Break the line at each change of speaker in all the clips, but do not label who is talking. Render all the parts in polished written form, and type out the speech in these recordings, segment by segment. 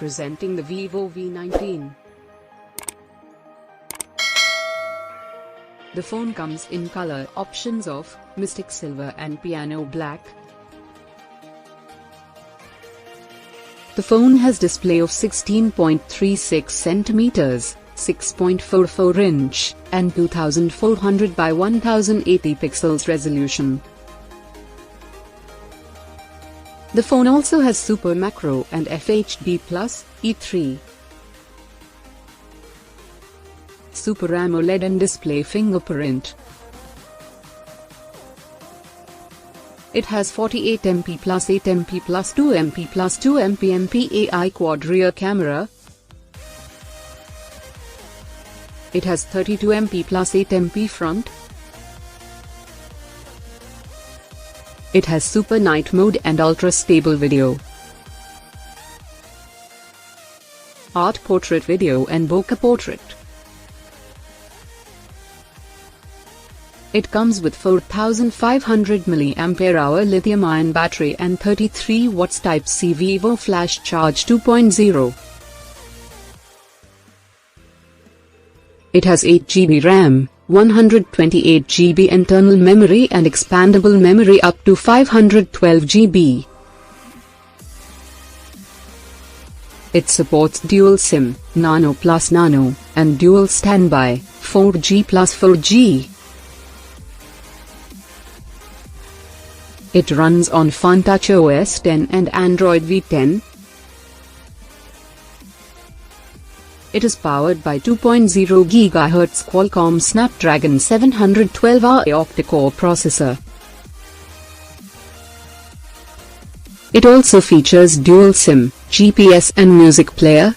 Presenting the Vivo V19. The phone comes in color options of Mystic Silver and Piano Black. The phone has display of 16.36 centimeters, 6.44 inch, and 2400 by 1080 pixels resolution. The phone also has Super Macro and FHD Plus, E3. Super AMOLED and display fingerprint. It has 48MP plus 8MP plus 2MP plus 2MP MPAI quad rear camera. It has 32MP plus 8MP front. It has Super Night Mode and Ultra Stable Video, Art Portrait Video and Bokeh Portrait. It comes with 4500 mAh lithium-ion battery and 33 watts Type-C Vivo Flash Charge 2.0. It has 8GB RAM, 128GB internal memory and expandable memory up to 512GB. It supports dual SIM, nano+nano, and dual standby, 4G plus 4G. It runs on FunTouch OS 10 and Android V10. It is powered by 2.0 GHz Qualcomm Snapdragon 712A octa-core processor. It also features dual SIM, GPS and music player,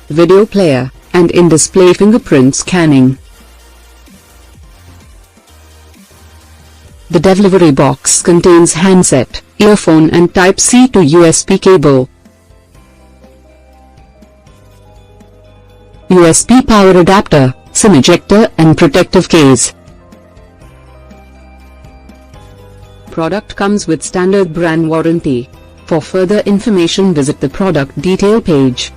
video player, and in-display fingerprint scanning. The delivery box contains handset, earphone and Type-C to USB cable. USB power adapter, SIM ejector and protective case. Product comes with standard brand warranty. For further information visit the product detail page.